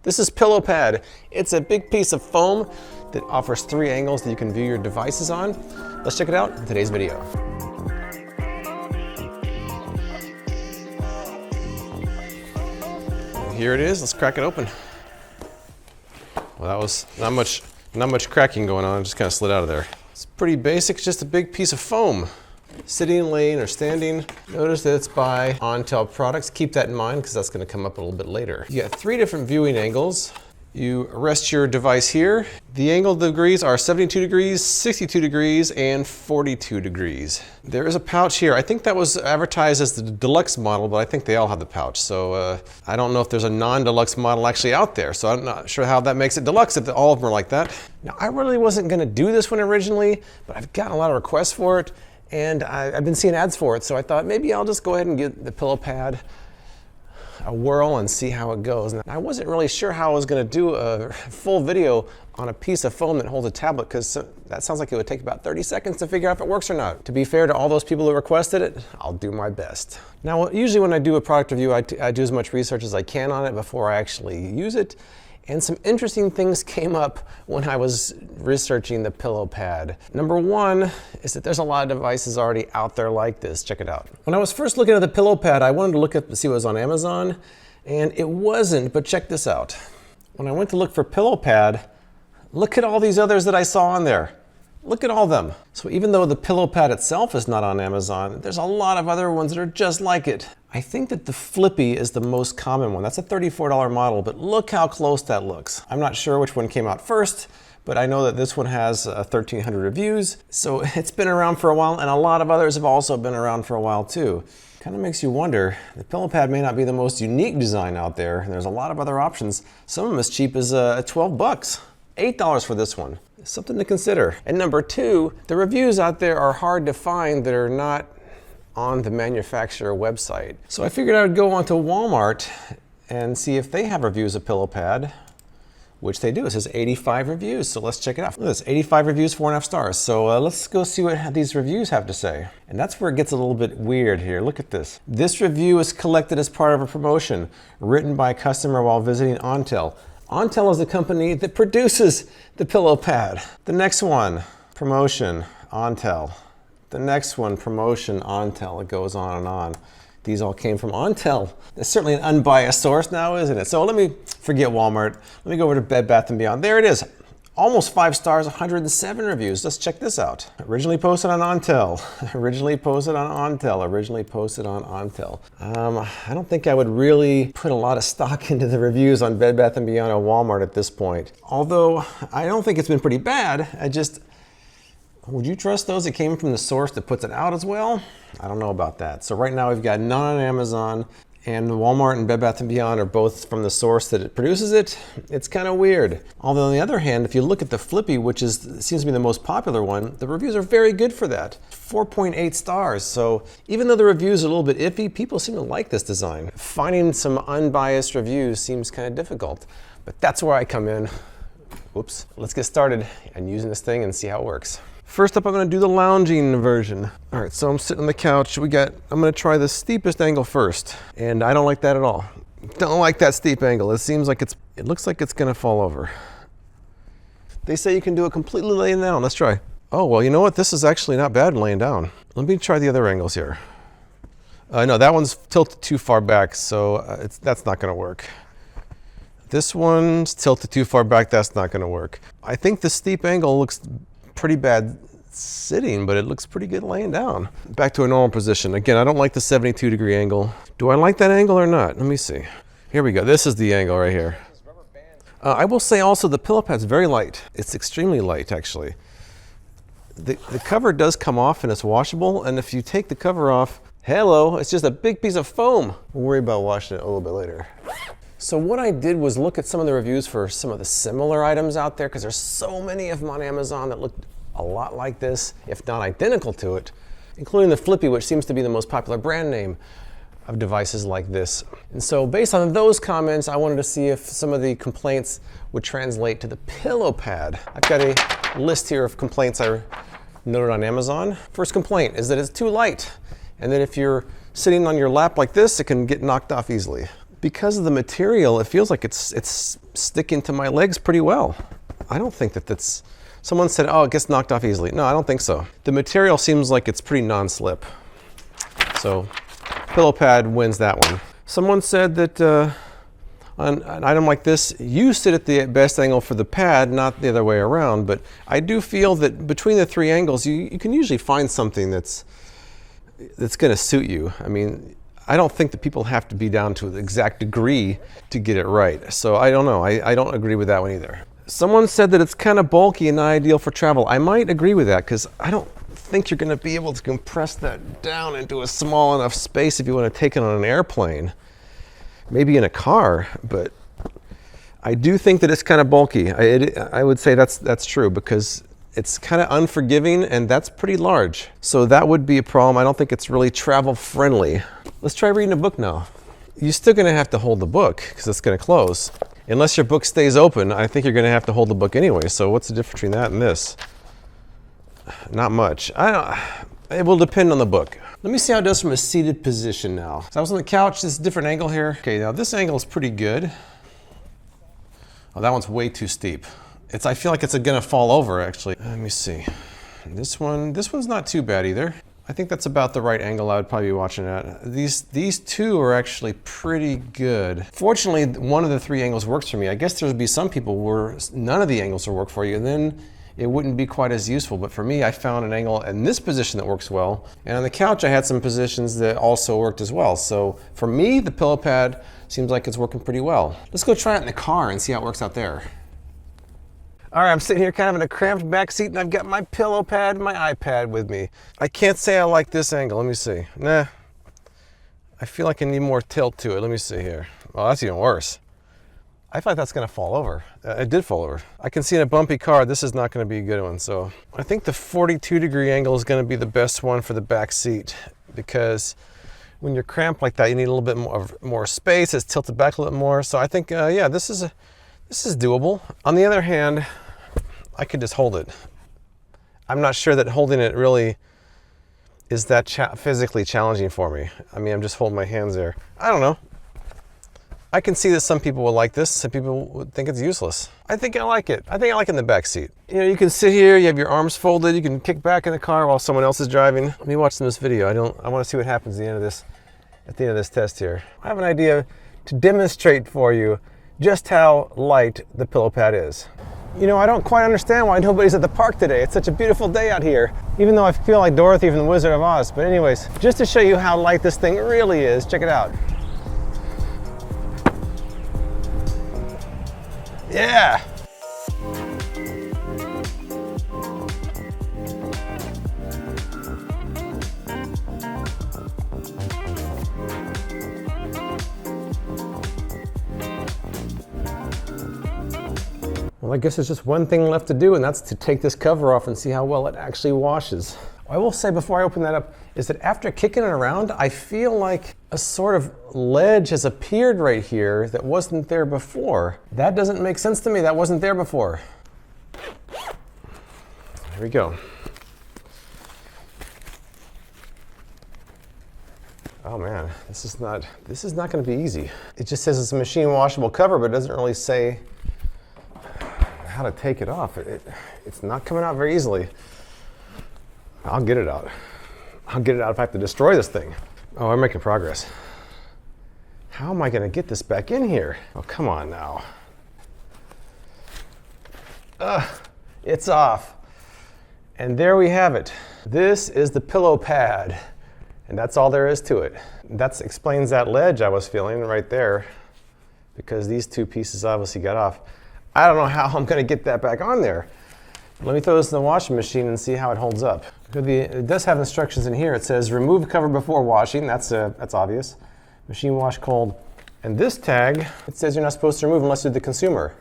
This is PillowPad. It's a big piece of foam that offers 3 angles that you can view your devices on. Let's check it out in today's video. Here it is. Let's crack it open. Well, that was not much cracking going on. It just kind of slid out of there. It's pretty basic. It's just a big piece of foam. Sitting, laying, or standing. Notice that it's by Ontel Products. Keep that in mind because that's going to come up a little bit later. You got 3 different viewing angles. You rest your device here. The angle degrees are 72 degrees, 62 degrees, and 42 degrees. There is a pouch here. I think that was advertised as the deluxe model, but I think they all have the pouch. So I don't know if there's a non-deluxe model actually out there. So I'm not sure how that makes it deluxe if all of them are like that. Now, I really wasn't going to do this one originally, but I've gotten a lot of requests for it. And I've been seeing ads for it, so I thought maybe I'll just go ahead and give the PillowPad a whirl and see how it goes. And I wasn't really sure how I was going to do a full video on a piece of foam that holds a tablet, because that sounds like it would take about 30 seconds to figure out if it works or not. To be fair to all those people who requested it, I'll do my best. Now, usually when I do a product review, I do as much research as I can on it before I actually use it. And some interesting things came up when I was researching the PillowPad. Number one is that there's a lot of devices already out there like this. Check it out. When I was first looking at the PillowPad, I wanted to look up to see what was on Amazon, and it wasn't, but check this out. When I went to look for PillowPad, look at all these others that I saw on there. Look at all of them. So even though the PillowPad itself is not on Amazon, there's a lot of other ones that are just like it. I think that the Flippy is the most common one. That's a $34 model, but look how close that looks. I'm not sure which one came out first, but I know that this one has 1,300 reviews. So it's been around for a while, and a lot of others have also been around for a while too. Kind of makes you wonder, the PillowPad may not be the most unique design out there, and there's a lot of other options. Some of them as cheap as 12 bucks. $8 for this one. Something to consider. And number two, the reviews out there are hard to find that are not on the manufacturer website. So I figured I would go onto Walmart and see if they have reviews of PillowPad, which they do. It says 85 reviews, so let's check it out. Look at this, 85 reviews, 4.5 stars. So let's go see what these reviews have to say. And that's where it gets a little bit weird here. Look at this. This review is collected as part of a promotion written by a customer while visiting Ontel. Ontel is the company that produces the PillowPad. The next one, promotion, Ontel. The next one, promotion, Ontel. It goes on and on. These all came from Ontel. It's certainly an unbiased source now, isn't it? So let me forget Walmart. Let me go over to Bed Bath & Beyond. There it is. Almost 5 stars, 107 reviews. Let's check this out. Originally posted on Ontel. Originally posted on Ontel. Originally posted on Ontel. I don't think I would really put a lot of stock into the reviews on Bed Bath & Beyond or Walmart at this point. Although, I don't think it's been pretty bad. Would you trust those that came from the source that puts it out as well? I don't know about that. So right now we've got none on Amazon, and Walmart and Bed Bath & Beyond are both from the source that it produces it. It's kind of weird. Although on the other hand, if you look at the Flippy, which seems to be the most popular one, the reviews are very good for that. 4.8 stars. So even though the reviews are a little bit iffy, people seem to like this design. Finding some unbiased reviews seems kind of difficult, but that's where I come in. Whoops. Let's get started and using this thing and see how it works. First up, I'm going to do the lounging version. All right, so I'm sitting on the couch. I'm going to try the steepest angle first, and I don't like that at all. Don't like that steep angle. It looks like it's going to fall over. They say you can do it completely laying down. Let's try. Oh, well, you know what? This is actually not bad laying down. Let me try the other angles here. No, that one's tilted too far back, so that's not going to work. This one's tilted too far back. That's not going to work. I think the steep angle looks pretty bad sitting, but it looks pretty good laying down. Back to a normal position. Again, I don't like the 72-degree angle. Do I like that angle or not? Let me see. Here we go. This is the angle right here. I will say also the PillowPad's very light. It's extremely light, actually. The cover does come off and it's washable, and if you take the cover off, hello, it's just a big piece of foam. We'll worry about washing it a little bit later. So what I did was look at some of the reviews for some of the similar items out there, because there's so many of them on Amazon that look a lot like this, if not identical to it, including the Flippy, which seems to be the most popular brand name of devices like this. And so based on those comments, I wanted to see if some of the complaints would translate to the PillowPad. I've got a list here of complaints I noted on Amazon. First complaint is that it's too light, and that if you're sitting on your lap like this, it can get knocked off easily. because of the material, it feels like it's sticking to my legs pretty well. I don't think that that's, someone said, oh, it gets knocked off easily. No, I don't think so. The material seems like it's pretty non-slip. So pillow pad wins that one. Someone said that on an item like this, you sit at the best angle for the pad, not the other way around. But I do feel that between the three angles, you can usually find something that's going to suit you. I mean, I don't think that people have to be down to the exact degree to get it right. So I don't know. I don't agree with that one either. Someone said that it's kind of bulky and not ideal for travel. I might agree with that because I don't think you're going to be able to compress that down into a small enough space if you want to take it on an airplane. Maybe in a car, but I do think that it's kind of bulky. I would say that's true because it's kind of unforgiving and that's pretty large. So that would be a problem. I don't think it's really travel friendly. Let's try reading a book now. You're still going to have to hold the book because it's going to close. Unless your book stays open, I think you're going to have to hold the book anyway. So what's the difference between that and this? Not much. It will depend on the book. Let me see how it does from a seated position now. So I was on the couch, this is a different angle here. Okay, now this angle is pretty good. Oh, that one's way too steep. I feel like it's gonna fall over actually. Let me see. This one's not too bad either. I think that's about the right angle I would probably be watching at. These two are actually pretty good. Fortunately, one of the three angles works for me. I guess there'd be some people where none of the angles will work for you, and then it wouldn't be quite as useful. But for me, I found an angle in this position that works well. And on the couch, I had some positions that also worked as well. So for me, the pillow pad seems like it's working pretty well. Let's go try it in the car and see how it works out there. All right, I'm sitting here kind of in a cramped back seat and I've got my pillow pad and my iPad with me. I can't say I like this angle. Let me see. Nah, I feel like I need more tilt to it. Let me see here. Oh, that's even worse. I feel like that's gonna fall over. It did fall over. I can see in a bumpy car, this is not gonna be a good one. So I think the 42-degree angle is gonna be the best one for the back seat because when you're cramped like that, you need a little bit more space. It's tilted back a little bit more. So I think, yeah, this is doable. On the other hand, I could just hold it. I'm not sure that holding it really is that physically challenging for me. I mean, I'm just holding my hands there. I don't know. I can see that some people will like this, some people would think it's useless. I think I like it. I think I like it in the back seat. You know, you can sit here, you have your arms folded, you can kick back in the car while someone else is driving. Let me watch this video. I want to see what happens at the end of this test here. I have an idea to demonstrate for you just how light the pillow pad is. You know, I don't quite understand why nobody's at the park today. It's such a beautiful day out here, even though I feel like Dorothy from the Wizard of Oz. But anyways, just to show you how light this thing really is, check it out. Yeah. Well, I guess there's just one thing left to do, and that's to take this cover off and see how well it actually washes. I will say before I open that up is that after kicking it around, I feel like a sort of ledge has appeared right here that wasn't there before. That doesn't make sense to me. That wasn't there before. Here we go. Oh man, this is not going to be easy. It just says it's a machine washable cover, but it doesn't really say how to take it off. It's not coming out very easily. I'll get it out. I'll get it out if I have to destroy this thing. Oh, I'm making progress. How am I going to get this back in here? Oh, come on now. It's off. And there we have it. This is the pillow pad. And that's all there is to it. That explains that ledge I was feeling right there, because these two pieces obviously got off. I don't know how I'm going to get that back on there. Let me throw this in the washing machine and see how it holds up. It does have instructions in here. It says remove cover before washing. That's obvious. Machine wash cold. And this tag, it says you're not supposed to remove unless you're the consumer.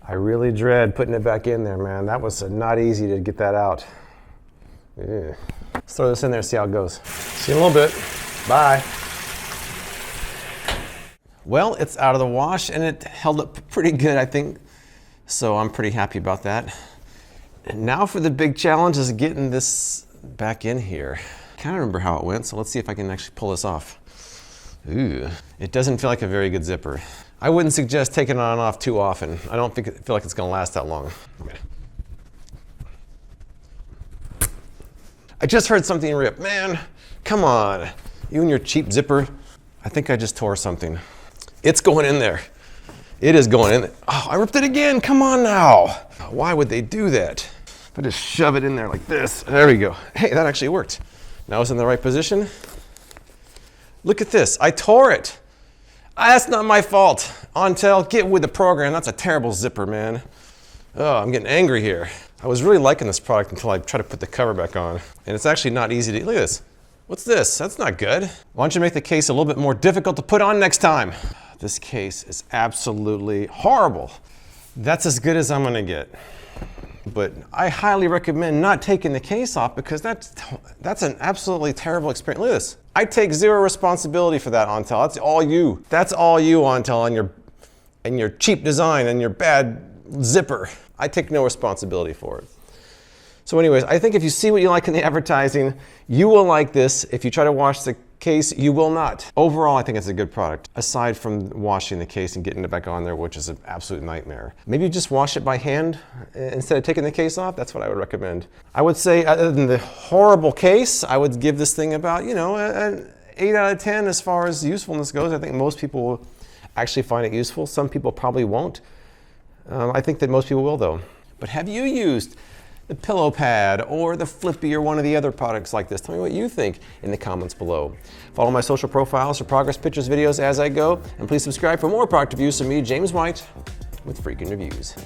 I really dread putting it back in there, man. That was not easy to get that out. Ugh. Let's throw this in there and see how it goes. See you in a little bit. Bye. Well, it's out of the wash and it held up pretty good, I think. So I'm pretty happy about that. And now for the big challenge is getting this back in here. I can't remember how it went, so let's see if I can actually pull this off. Ooh, it doesn't feel like a very good zipper. I wouldn't suggest taking it on and off too often. I don't feel like it's gonna last that long. I just heard something rip. Man, come on. You and your cheap zipper. I think I just tore something. It's going in there. It is going in there. Oh, I ripped it again. Come on now. Why would they do that? If I just shove it in there like this. There we go. Hey, that actually worked. Now it's in the right position. Look at this. I tore it. That's not my fault. Autel, get with the program. That's a terrible zipper, man. Oh, I'm getting angry here. I was really liking this product until I tried to put the cover back on. And it's actually not easy to, look at this. What's this? That's not good. Why don't you make the case a little bit more difficult to put on next time? This case is absolutely horrible. That's as good as I'm gonna get. But I highly recommend not taking the case off because that's an absolutely terrible experience. Look at this. I take zero responsibility for that, Autel. That's all you. That's all you, Autel, and your cheap design and your bad zipper. I take no responsibility for it. So anyways, I think if you see what you like in the advertising, you will like this. If you try to wash the case, you will not. Overall, I think it's a good product, aside from washing the case and getting it back on there, which is an absolute nightmare. Maybe just wash it by hand instead of taking the case off. That's what I would recommend. I would say, other than the horrible case, I would give this thing about, an 8 out of 10 as far as usefulness goes. I think most people will actually find it useful. Some people probably won't. I think that most people will, though. But have you used the Pillow Pad or the Flippy or one of the other products like this? Tell me what you think in the comments below. Follow my social profiles for progress pictures, videos as I go, and please subscribe for more product reviews from me, James White, with Freakin' Reviews.